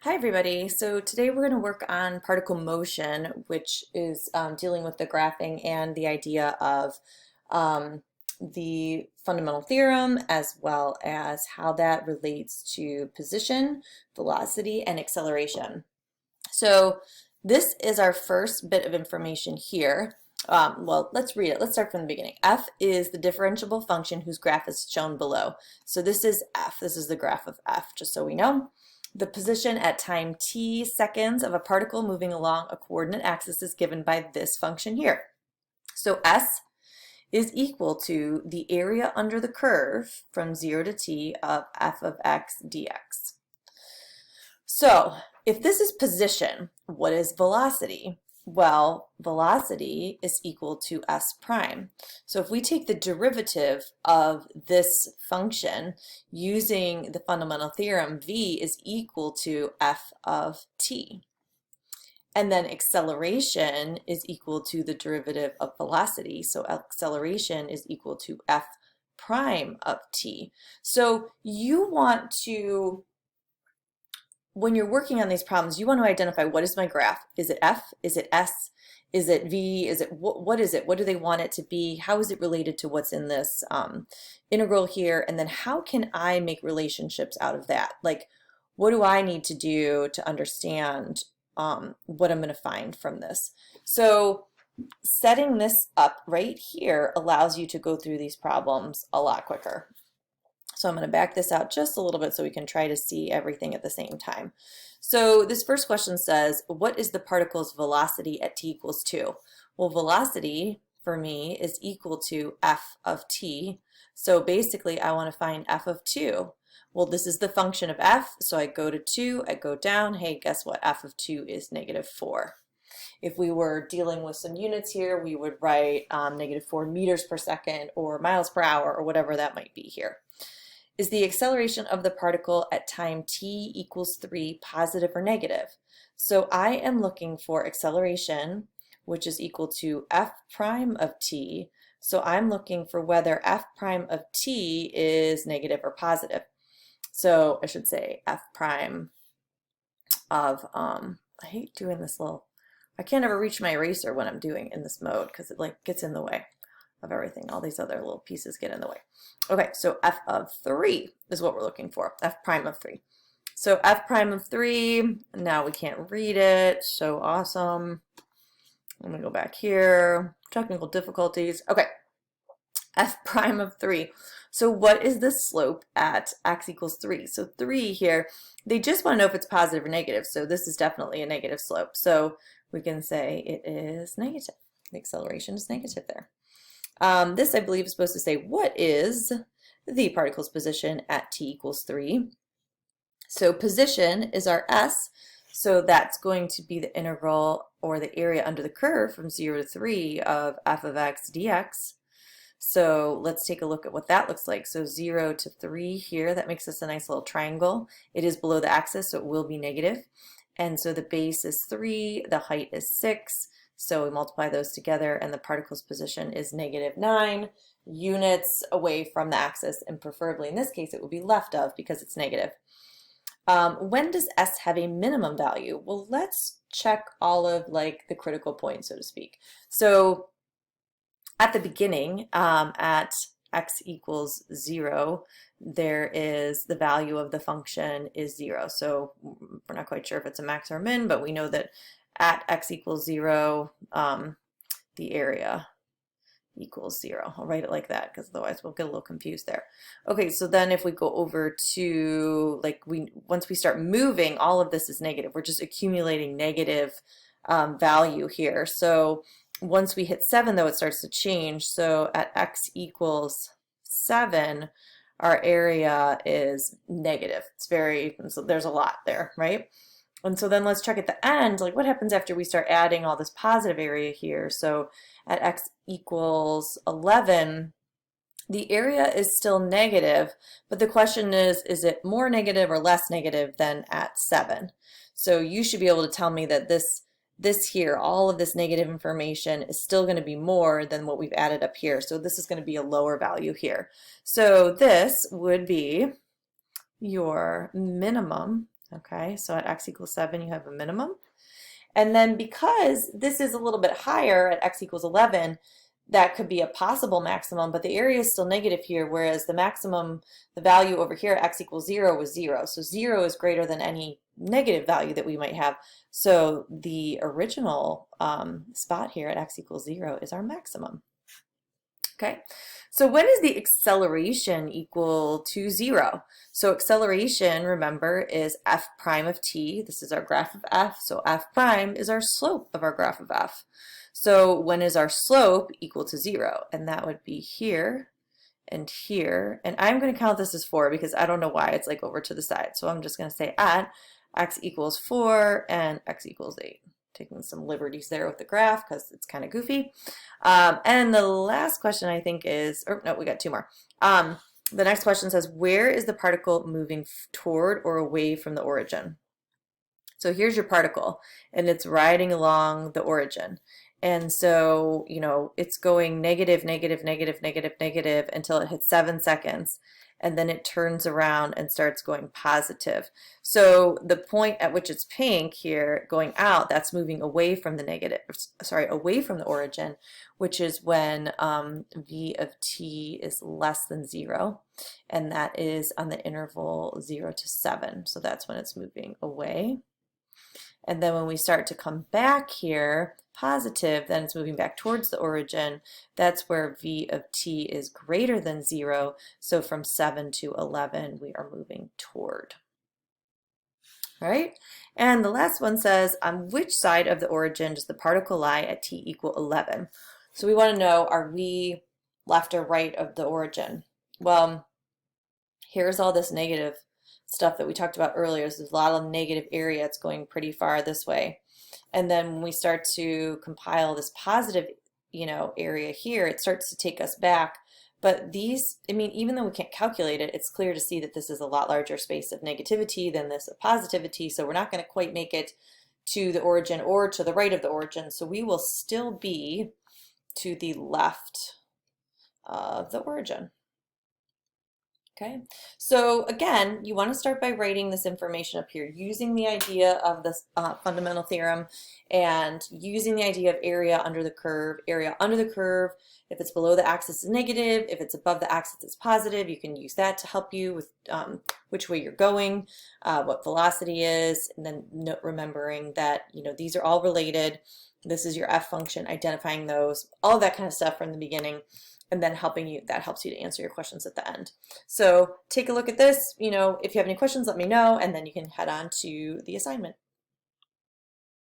Hi everybody. So today we're going to work on particle motion, which is dealing with the graphing and the idea of um, the fundamental theorem as well as how that relates to position, velocity, and acceleration. So this is our first bit of information here. Well, let's read it. Let's start from the beginning. F is the differentiable function whose graph is shown below. So this is F. This is the graph of F, just so we know. The position at time t seconds of a particle moving along a coordinate axis is given by this function here. So S is equal to the area under the curve from 0 to t of f of x dx. So if this is position, what is velocity? Well, velocity is equal to s prime. So if we take the derivative of this function using the fundamental theorem, v is equal to f of t. And then acceleration is equal to the derivative of velocity. So acceleration is equal to f prime of t. So you want to, when you're working on these problems, you want to identify, what is my graph? Is it F? Is it S? Is it V? Is it what is it? What do they want it to be? How is it related to what's in this integral here? And then how can I make relationships out of that? Like, what do I need to do to understand what I'm going to find from this? So setting this up right here allows you to go through these problems a lot quicker. So I'm going to back this out just a little bit so we can try to see everything at the same time. So this first question says, what is the particle's velocity at t equals 2? Well, velocity for me is equal to f of t. So basically I want to find f of 2. Well, this is the function of f, so I go to 2, I go down. Hey, guess what? F of 2 is -4. If we were dealing with some units here, we would write -4 meters per second or miles per hour or whatever that might be here. Is the acceleration of the particle at time t equals 3 positive or negative? So I am looking for acceleration, which is equal to f prime of t. So I'm looking for whether f prime of t is negative or positive. So I should say f prime of, I hate doing this I can't ever reach my eraser when I'm doing in this mode because it like gets in the way of everything. All these other little pieces get in the way. Okay, so f of 3 is what we're looking for, f prime of 3. So f prime of 3, now we can't read it, so awesome. I'm gonna go back here, technical difficulties. Okay, f prime of 3. So what is the slope at x equals 3? So 3 here, they just want to know if it's positive or negative, so this is definitely a negative slope. So we can say it is negative. The acceleration is negative there. This, I believe, is supposed to say, what is the particle's position at t equals 3? So position is our s, so that's going to be the integral or the area under the curve from 0 to 3 of f of x dx. So let's take a look at what that looks like. So 0 to 3 here, that makes us a nice little triangle. It is below the axis, so it will be negative. And so the base is 3, the height is 6. So we multiply those together and the particle's position is -9 units away from the axis, and preferably in this case it will be left of because it's negative. When does S have a minimum value? Well, let's check all of like the critical points, so to speak. So at the beginning, at x equals 0, there is the value of the function is 0. So we're not quite sure if it's a max or a min, but we know that at x equals 0, the area equals 0. I'll write it like that because otherwise we'll get a little confused there. Okay, so then if we go over to, like, once we start moving, all of this is negative. We're just accumulating negative value here. So once we hit 7, though, it starts to change. So at x equals 7, our area is negative. So there's a lot there, right? And so then let's check at the end, like what happens after we start adding all this positive area here. So at x equals 11, the area is still negative, but the question is it more negative or less negative than at 7? So you should be able to tell me that this here, all of this negative information is still going to be more than what we've added up here. So this is going to be a lower value here. So this would be your minimum Okay, so at x equals 7, you have a minimum. And then because this is a little bit higher at x equals 11, that could be a possible maximum, but the area is still negative here, whereas the maximum, the value over here at x equals 0 was 0. So 0 is greater than any negative value that we might have. So the original spot here at x equals 0 is our maximum. Okay, so when is the acceleration equal to 0? So acceleration, remember, is f prime of t. This is our graph of f, so f prime is our slope of our graph of f. So when is our slope equal to 0? And that would be here and here. And I'm going to count this as 4 because I don't know why it's like over to the side. So I'm just going to say at x equals 4 and x equals 8. Taking some liberties there with the graph because it's kind of goofy. And the last question I think is, or no, we got 2 more. The next question says, where is the particle moving toward or away from the origin? So here's your particle, and it's riding along the origin. And so, you know, it's going negative, negative, negative, negative, negative until it hits 7 seconds. And then it turns around and starts going positive. So the point at which it's pink here going out, that's moving away from the negative, sorry, away from the origin, which is when v of t is less than 0. And that is on the interval 0 to 7. So that's when it's moving away. And then when we start to come back here, positive, then it's moving back towards the origin. That's where v of t is greater than 0. So from 7 to 11, we are moving toward. All right? And the last one says, on which side of the origin does the particle lie at t equal 11? So we want to know, are we left or right of the origin? Well, here's all this negative stuff that we talked about earlier. So there's a lot of negative area. It's going pretty far this way. And then when we start to compile this positive, you know, area here, it starts to take us back. But these, I mean, even though we can't calculate it, it's clear to see that this is a lot larger space of negativity than this of positivity. So we're not going to quite make it to the origin or to the right of the origin. So we will still be to the left of the origin. Okay, so again, you want to start by writing this information up here, using the idea of this fundamental theorem and using the idea of area under the curve. Area under the curve, if it's below the axis is negative, if it's above the axis is positive. You can use that to help you with which way you're going, what velocity is, and then remembering that, you know, these are all related. This is your f function, identifying those, all that kind of stuff from the beginning. And then that helps you to answer your questions at the end. So take a look at this. You know, if you have any questions, let me know, and then you can head on to the assignment.